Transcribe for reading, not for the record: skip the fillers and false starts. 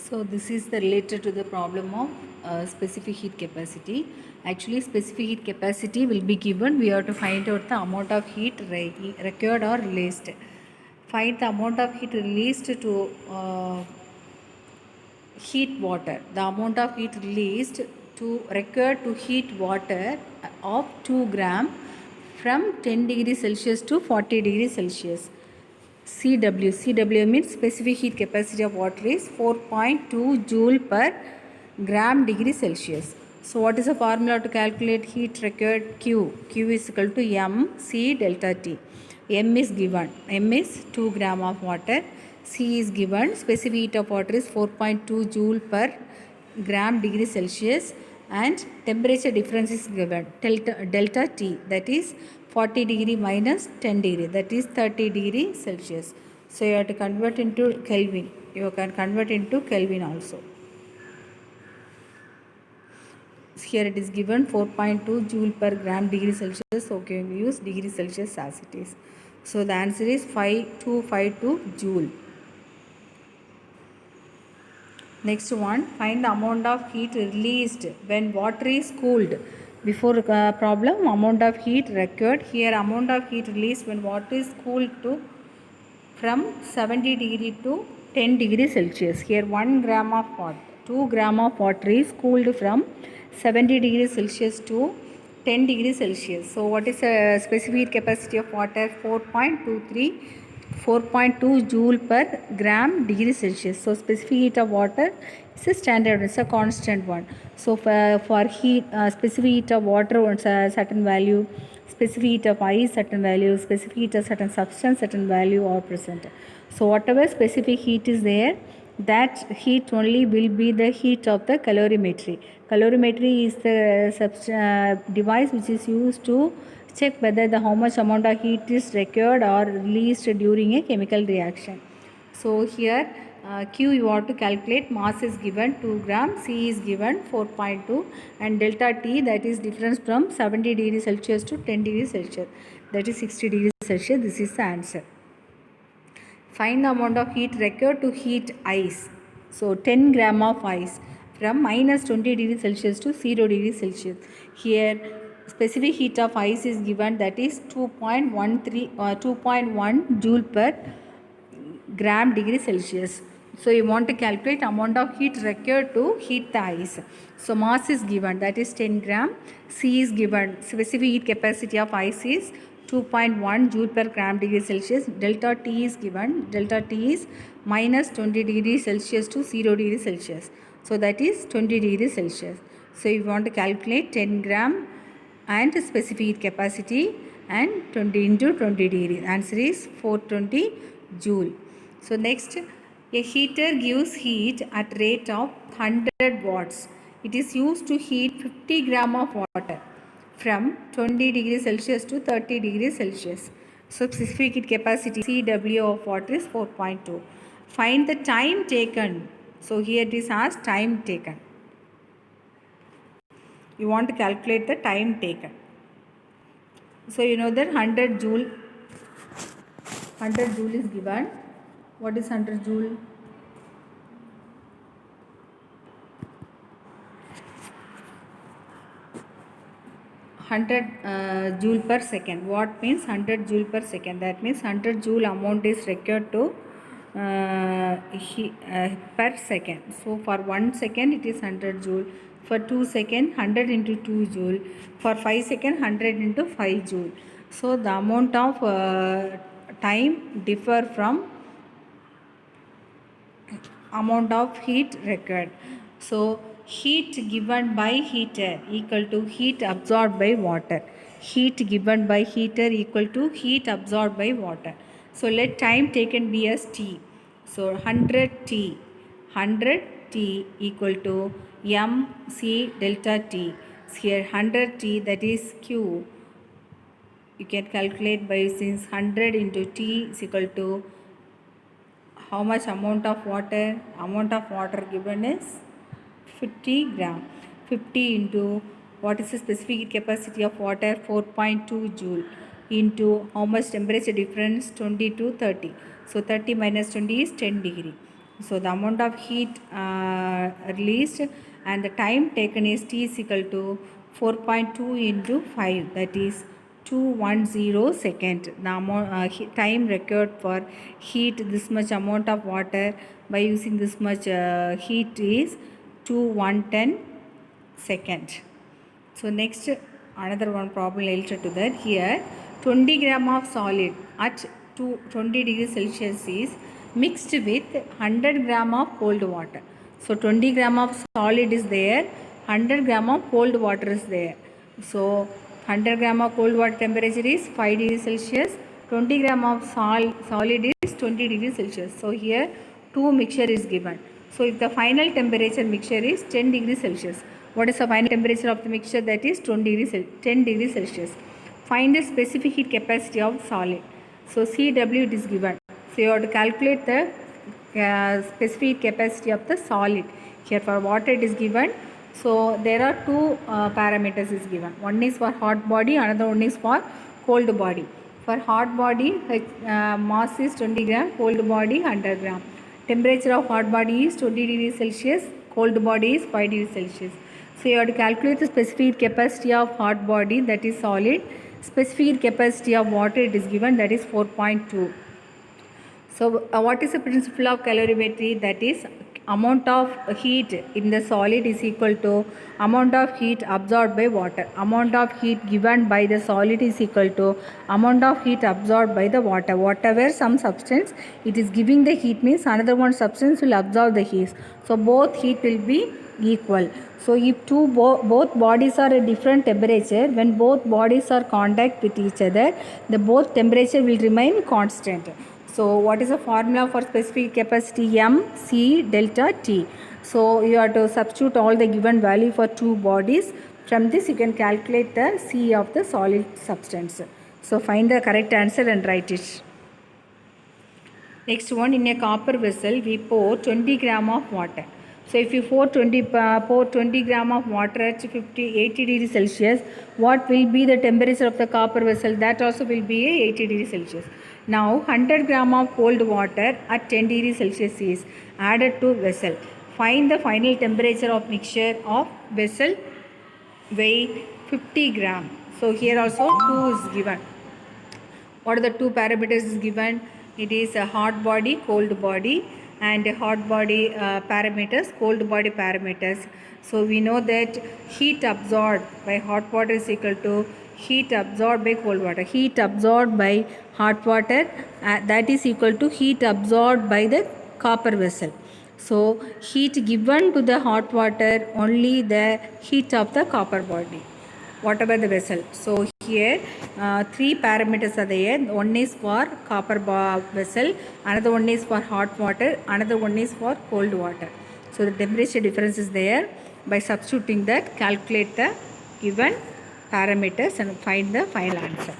So this is the related to the problem of specific heat capacity. Actually, specific heat capacity will be given. We have to find out the amount of heat required or released. Find the amount of heat released to heat water. The amount of heat released to required to heat water of 2 gram from 10 degrees Celsius to 40 degrees Celsius. CW means specific heat capacity of water is 4.2 joule per gram degree Celsius. So what is the formula to calculate heat required? Q is equal to MC delta T. M is given. M is 2 gram of water. C is given. Specific heat of water is 4.2 joule per gram degree Celsius, and temperature difference is given delta T, that is 40 degree minus 10 degree, that is 30 degree Celsius. So you have to convert into Kelvin. You can convert into Kelvin also. Here it is given 4.2 joule per gram degree Celsius. So can we use degree Celsius as it is. So the answer is 5252 joule. Next one, find the amount of heat released when water is cooled. Before problem, amount of heat required. Here amount of heat released when water is cooled to from 70 degree to 10 degree Celsius. Here 1 gram of water, 2 gram of water is cooled from 70 degree Celsius to 10 degree Celsius. So what is the specific capacity of water? 4.2 joule per gram degree Celsius. So specific heat of water is a standard, it's a constant one. So for heat, specific heat of water wants a certain value, specific heat of ice certain value, specific heat of certain substance certain value are present. So whatever specific heat is there, that heat only will be the heat of the calorimetry. Calorimetry is the device which is used to check whether how much amount of heat is required or released during a chemical reaction. So here Q you have to calculate. Mass is given 2 gram, C is given 4.2, and delta T, that is difference from 70 degrees Celsius to 10 degrees Celsius, that is 60 degrees Celsius. This is the answer. Find the amount of heat required to heat ice. So 10 gram of ice from minus 20 degrees Celsius to 0 degrees Celsius. Here specific heat of ice is given, that is 2.1 joule per gram degree Celsius. So you want to calculate amount of heat required to heat the ice. So mass is given, that is 10 gram. C is given, specific heat capacity of ice is 2.1 joule per gram degree Celsius. Delta T is given, delta T is minus 20 degrees Celsius to 0 degrees Celsius. So that is 20 degrees Celsius. So you want to calculate 10 gram and specific heat capacity and 20 into 20 degrees. Answer is 420 joule. So next, a heater gives heat at rate of 100 watts. It is used to heat 50 gram of water from 20 degrees Celsius to 30 degrees Celsius. So specific heat capacity CW of water is 4.2. Find the time taken. So here it is asked time taken. You want to calculate the time taken. So you know that 100 joule is given. What is 100 joule? 100 joule per second. What means 100 joule per second? That means 100 joule amount is required to per second. So for 1 second it is 100 joule. For 2 seconds 100 into 2 joule. For 5 seconds 100 into 5 joule. So the amount of time differ from amount of heat required. So heat given by heater equal to heat absorbed by water. Heat given by heater equal to heat absorbed by water. So let time taken be as T. So 100 T equal to MC delta T. Here 100 T, that is Q. You can calculate by, since 100 into T is equal to how much amount of water given is 50 gram. 50 into what is the specific heat capacity of water? 4.2 joule into how much temperature difference? 20 to 30. So 30 minus 20 is 10 degree. So the amount of heat released and the time taken is T is equal to 4.2 into 5, that is 210 second. The amount, time required for heat this much amount of water by using this much heat is 2110 second. So next another one problem related to that. Here 20 gram of solid at 20 degrees Celsius is mixed with 100 gram of cold water. So 20 gram of solid is there, 100 gram of cold water is there. So 100 gram of cold water temperature is 5 degrees Celsius, 20 gram of solid is 20 degrees Celsius. So here two mixture is given. So if the final temperature mixture is 10 degrees Celsius, what is the final temperature of the mixture? That is 10 degrees Celsius. Find the specific heat capacity of solid. So Cw it is given. So you have to calculate the specific heat capacity of the solid. Here for water it is given. So there are two parameters is given. One is for hot body, another one is for cold body. For hot body, mass is 20 gram, cold body 100 gram. Temperature of hot body is 20 degrees Celsius, cold body is 5 degrees Celsius. So you have to calculate the specific capacity of hot body, that is solid. Specific capacity of water it is given, that is 4.2. So what is the principle of calorimetry? That is amount of heat in the solid is equal to amount of heat absorbed by water. Amount of heat given by the solid is equal to amount of heat absorbed by the water. Whatever some substance it is giving the heat means another one substance will absorb the heat. So both heat will be equal. So if both bodies are at different temperature, when both bodies are contact with each other, the both temperature will remain constant. So what is the formula for specific capacity? M C delta T. So you have to substitute all the given value for two bodies. From this you can calculate the C of the solid substance. So find the correct answer and write it. Next one, in a copper vessel we pour 20 gram of water. So if you pour 20 gram of water at 80 degrees Celsius, what will be the temperature of the copper vessel? That also will be 80 degrees Celsius. Now 100 gram of cold water at 10 degrees Celsius is added to vessel. Find the final temperature of mixture of vessel, weigh 50 gram. So here also 2 is given. What are the two parameters is given? It is a hot body, cold body, and hot body parameters, cold body parameters. So we know that heat absorbed by hot water is equal to heat absorbed by cold water. Heat absorbed by hot water that is equal to heat absorbed by the copper vessel. So heat given to the hot water, only the heat of the copper body, whatever the vessel. So here three parameters are there. One is for copper vessel, another one is for hot water, another one is for cold water. So the temperature difference is there. By substituting that, calculate the given parameters and find the final answer.